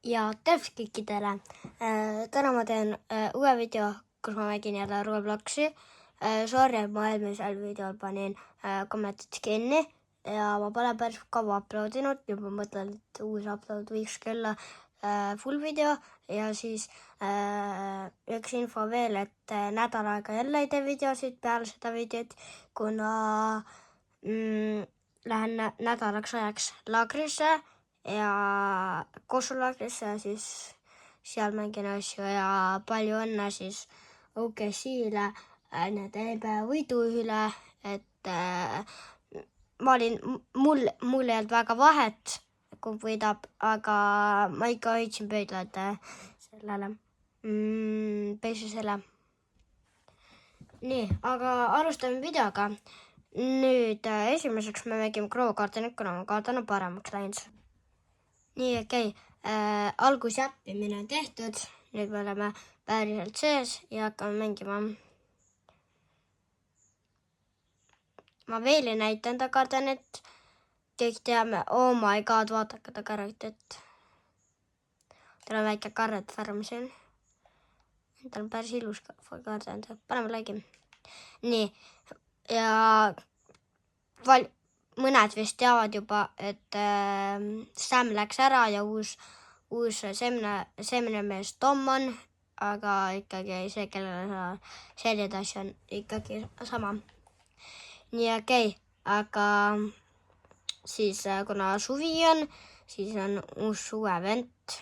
Ja tervist kõikidele. Täna ma teen uue video, kus ma mängin jälle Robloxi. Sorry, et ma eelmisel videol panin kommentid kinni ja ma pole päris kaua uploadinud. Juba mõtlen, et uus upload võikski olla full video ja siis üks info veel, et nädal aega jälle ei tee videosid peale seda videot, kuna lähen nädalaks ajaks laagrisse ja kossulaagrisse ja siis seal mängin asju ja palju õnne siis OKC-le nende NBA võidu üle, et mul ei olnud väga vahet, kumb võidab, aga ma ikka hoidsin pöidlad sellele Peisusele. Nii, aga alustame videoga. Nüüd esimeseks me mängime Grow-kaartenit, kuna mu kaart on paremaks läinud. Nii, okei. Algusjäppimine on tehtud. Nüüd me oleme päriselt sees ja hakkame mängima. Ma veel ei näita enda kaartenit. Kõik teame, oh my god, vaadake ta karakterit. Tal on väike karret farm siin. Tal on päris ilus kaartent. Paneme lagi. Nii, ja mõned vist teavad juba, et Sam läks ära ja uus seemnemees Tom on, aga ikkagi see, kellele sellised asju on ikkagi sama. Nii okei, aga siis kuna suvi on, siis on uus suvevent,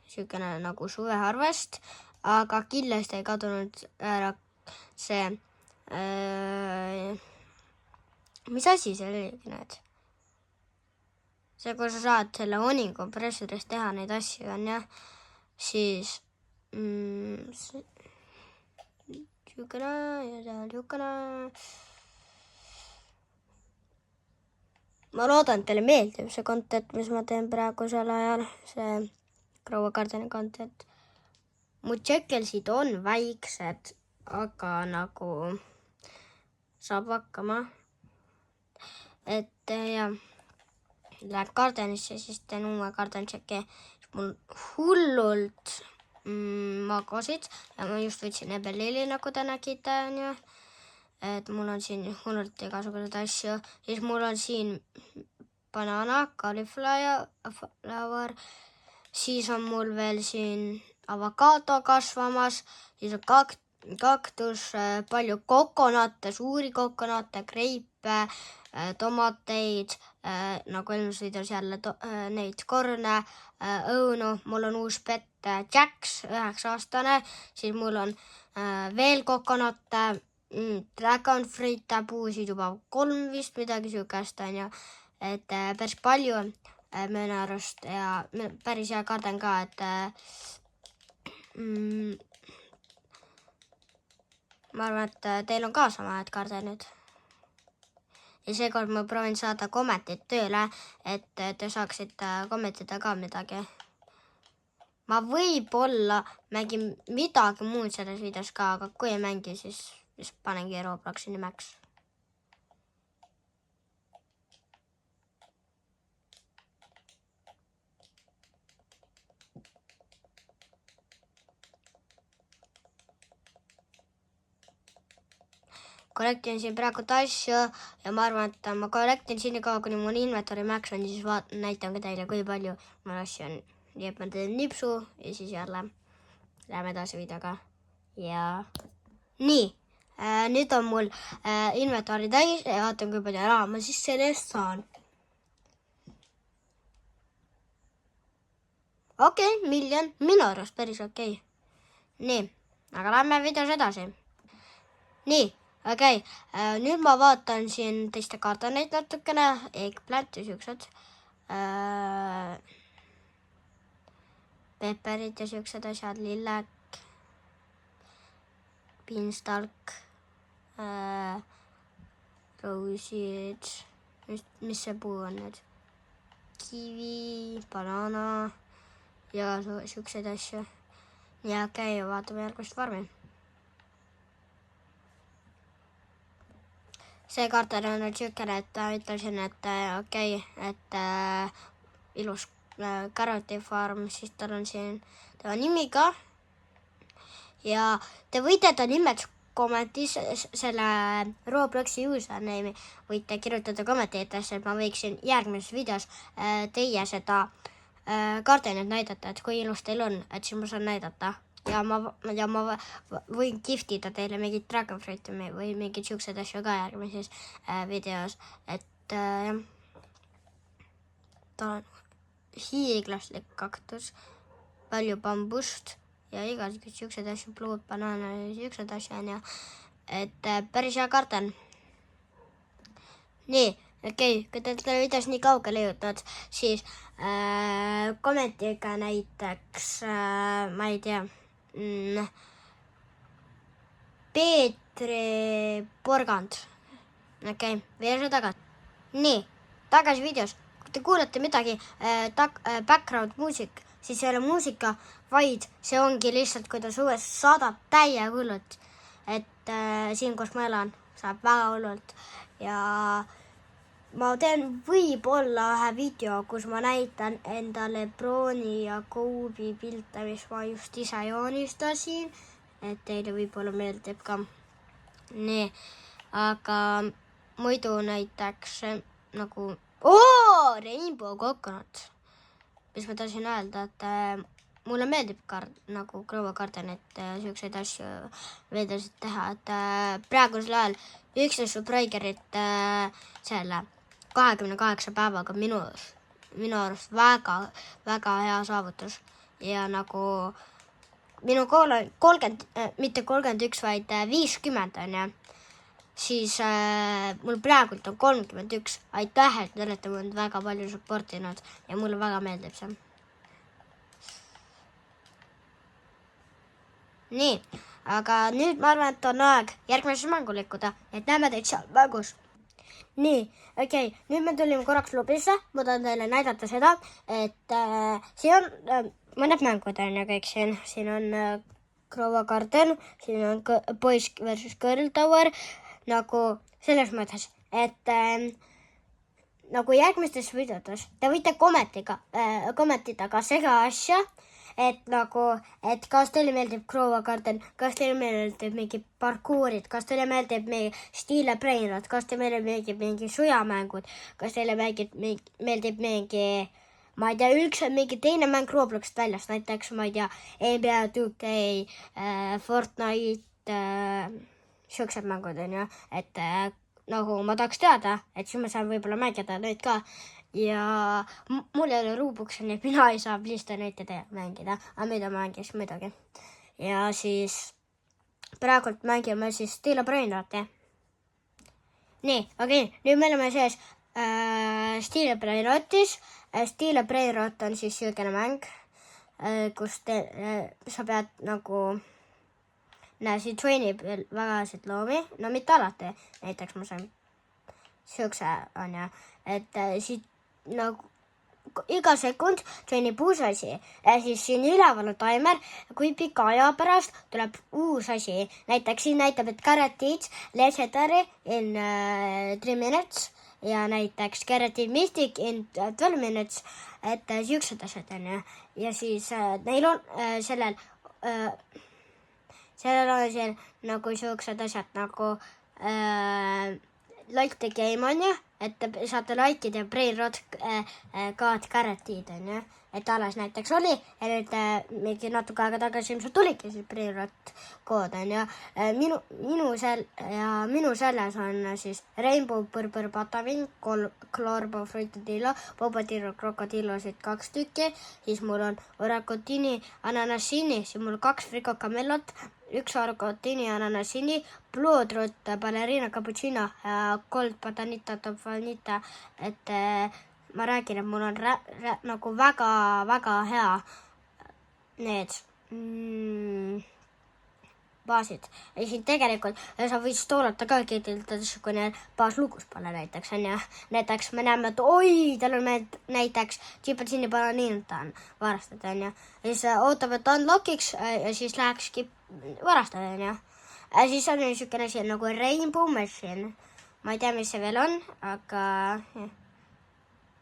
sükene nagu suveharvest, aga kindlasti ei kadunud ära see mis asi see oligi nüüd? See, kui sa saad selle Oni kompressorist teha neid asju, on jah, siis sükene ja seal sükene. Ma loodan, et teile meeldib see content, mis ma teen praegusel ajal, see Grow-kaarteni content. Mu tšekkelsid on väiksed, aga nagu saab hakkama. Et ja lähen kaartenisse, siis teen uue kaartenitšeki. Mul hullult magosid ja ma just võtsin ebelili, nagu te nägite, on ju. Et mul on siin hullult igasugused asju. Siis mul on siin banana, cauliflower. Siis on mul veel siin avokaado kasvamas. Siis on kaktus, palju kokonate, suuri kokonate, kreipe, tomateid, nagu eelmises videos jälle neid korne, õunu. Mul on uus pet Jax, 9-aastane. Siis mul on veel kokonate, dragon fruit, puusid juba 3 vist, midagi sükest on ju. Et päris palju minu arust ja päris hea kaarten ka, et ma arvan, et teil on ka sama head kaartenid. Ja seekord ma proovin saada kommentid tööle, et te saaksite kommentida ka midagi. Ma võib-olla mängin midagi muud selles videos ka, aga kui ei mängi, siis panengi Robloxi nimeks. Kollektin siin praegu asju ja ma arvan, et ma kollektin siin ka, kuni mul inventory max on, siis näitan ka teile, kui palju mul asju on. Nii et ma teen nipsu ja siis jälle läheme edasi videoga. Ja nii, nüüd on mul inventory täis ja vaatan, kui palju raha ma siis selle eest saan. Okei, miljon, minu arust päris okei. Nii, aga lähme videos edasi. Nii. Okei, nüüd ma vaatan siin teiste kaartaneid natukene, eggplant ja siuksed. Pepperid ja siuksed asjad, lillek, beanstalk, roosid, mis see puu on nüüd? Kivi, banana ja siukseid asju. Ja okei, vaatame järgmist farmi. See kaarten on nüüd siukene, et ütlesin, et okei, et ilus Karoti Farm, siis tal on siin tema nimi ka. Ja te võite ta nimed komentis selle Robloxi username'i võite kirjutada kommenteerides, et ma võiksin järgmises videos teie seda kaartenit näidata, et kui ilus teil on, et siis ma saan näidata. Ja ma võin giftida teile mingit Dragon Fruit või mingid siuksed asju ka järgmises videos, et jah. Ta on hiiglaslik kaktus, palju bambust ja igasugused siuksed asju, pluud, banaane ja siuksed asju on ja et päris hea karten. Nii, okei, kui te olete videos nii kaugele jõudnud, siis kommentiga näiteks, ma ei tea, Peetri Porgand. Okei, veel see tagasi. Nii, tagasi videos. Kui te kuulete midagi background muusik, siis ei ole muusika, vaid see ongi lihtsalt, kuidas õues saadab täie hullult. Et siin, kus ma elan, saab väga hullult. Ja ma teen võib-olla ühe video, kus ma näitan enda Lebroni ja Kobe pilte, mis ma just ise joonistasin. Et teile võib-olla meeldib ka. Nii, aga muidu näiteks nagu Rainbow Coconut. Mis ma tahtsin öelda, et mulle meeldib nagu krõuakardenit ja siukseid asju veedasid teha, et praegusel ajal 11 Subscriberit selle 28 päevaga minu arust väga hea saavutus. Ja nagu minu kool on 30, mitte 31, vaid 50 on ja. Siis mul praegult on 31. Aitäh, et te olete mind väga palju supportinud ja mulle väga meeldib see. Nii, aga nüüd ma arvan, et on aeg järgmises mängu liikuda, et näeme teid seal mängus. Nii, okei, nüüd me tulime korraks lubisse, ma tahan teile näidata seda, et siin on mõned mängud on ja kõik siin. Siin on krõuakarden, siin on Boys versus Girl Tower. Nagu selles mõttes, et nagu järgmistes videotes te võite kommentida ka seda asja, et nagu, et kas teile meeldib krõuakarden, kas teile meeldib mingi parkuurid, kas teile meeldib mingi Steel Brainrot, kas teile meeldib mingi sujamängud, kas teile meeldib mingi, ma ei tea, üldse mingi teine mäng Robloxist väljast, näiteks, ma ei tea, NBA 2K, Fortnite, siuksed mängud on ju, et nagu ma tahaks teada, et siis ma saan võib-olla mängida neid ka ja mul ei ole Robloxi, nii et mina ei saa Blisterite mängida, aga mida mängis muidugi. Ja siis praegult mängime siis Steel Brainroti. Nii, okei, nüüd me oleme sees Steel Brainrotis. Steel Brainrot on siis siukene mäng, kus sa pead nagu siin trainib väga loomi, no mitte alati, näiteks ma saan siukse on ja, et siit nagu iga sekund trainib uus asi ja siis siin üleval on timer, kui pika aja pärast tuleb uus asi, näiteks siin näitab, et Carrot Eats legendary in 3 minutes ja näiteks Carrot Eat Mystic in 12 minutes, et siuksed asjad on ja siis neil on sellel on siin nagu siuksed asjad nagu like the game on ju, et te saate likeida ja Brainrot Carrot Eat on ju, et alles näiteks oli ja nüüd mingi natuke aega tagasi ilmselt tuligi siis Brainrot kood on ju. Minu selles on siis Rainbow Purple Patavin, Glorbo Fruitadillo, Bobadillo Krokodillosid 2 tükki, siis mul on Oracotini Ananassini, siis mul 2 Frico Camellot, 1 Oracotini Ananassini, Bloodroot Ballerina Cappuccino ja Cold Patanita Topfanita, et ma räägin, et mul on nagu väga hea need baasid. Ja siin tegelikult sa võid toolata ka keeldades, kui neil baaslugus pole näiteks on ja näiteks me näeme, et oi, tal on näiteks Chipatini Bananiinta on varastada on ja siis ootab, et unlockiks ja siis lähekski varastada on ja siis on niisugune asi nagu Rainbow Machine. Ma ei tea, mis see veel on, aga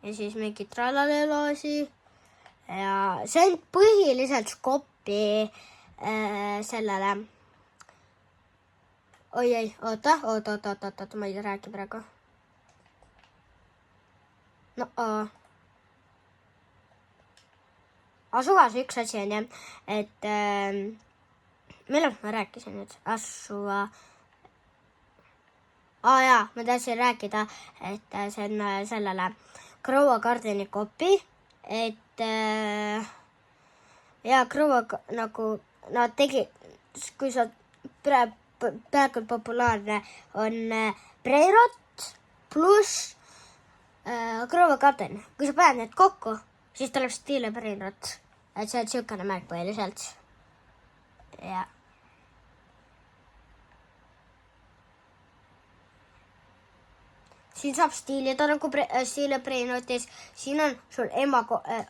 ja siis mingi tralalelasi ja see on põhiliselt skopi sellele. Oi, oota, ma ei räägi praegu. No, asuvas üks asi on jah, et millest ma rääkisin nüüd? Asuva. Jaa, ma tahtsin rääkida, et see on sellele Grow a Gardeni kopi, et ja Grow nagu nad tegi, kui sa praegu populaarne on Brainrot pluss Grow a Garden. Kui sa paned need kokku, siis tuleb Steel Brainrot. Et see on siukene märk põhiliselt. Ja. Siin saab stiilida nagu Steel Brainrotis. Siin on sul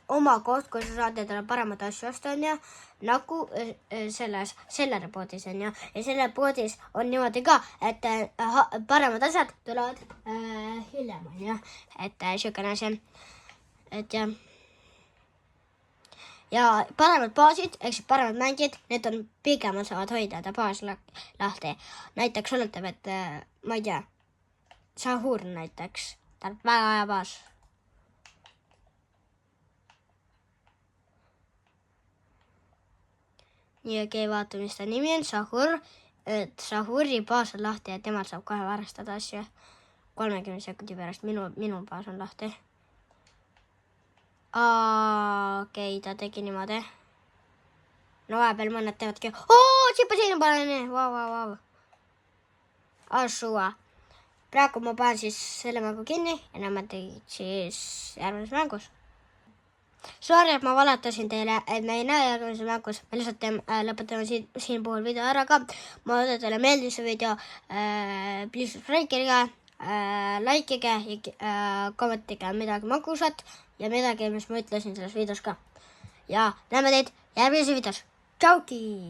oma koht, kui sa saad endale paremat asju osta, on ja nagu selles sellele poodis on ja selle poodis on niimoodi ka, et paremad asjad tulevad hiljem on ja et siukene asi, et ja paremad baasid, ehk siis paremad mängid, need on pigemalt saavad hoida baas lahti. Näiteks oletab, et ma ei tea, Sahur näiteks, ta on väga hea baas. Nii, okei, vaata, mis ta nimi on, Sahur. Et Sahuri baas on lahti ja temalt saab kohe varastada asju. 30 sekundi pärast minu baas on lahti. Okei, ta tegi niimoodi. No vahepeal mõned teevadki. Tsipasin panen. Vau. Asua. Praegu ma panen siis selle mängu kinni ja näeme teid siis järgmises mängus. Sorry, et ma valetasin teile, et me ei näe järgmises mängus. Me lihtsalt lõpetame siin puhul video ära ka. Ma ootan teile meeldis see video. Please subscribe'iga, likeige ja kommentige midagi magusat ja midagi, mis ma ütlesin selles videos ka. Ja näeme teid järgmises videos. Tšauki!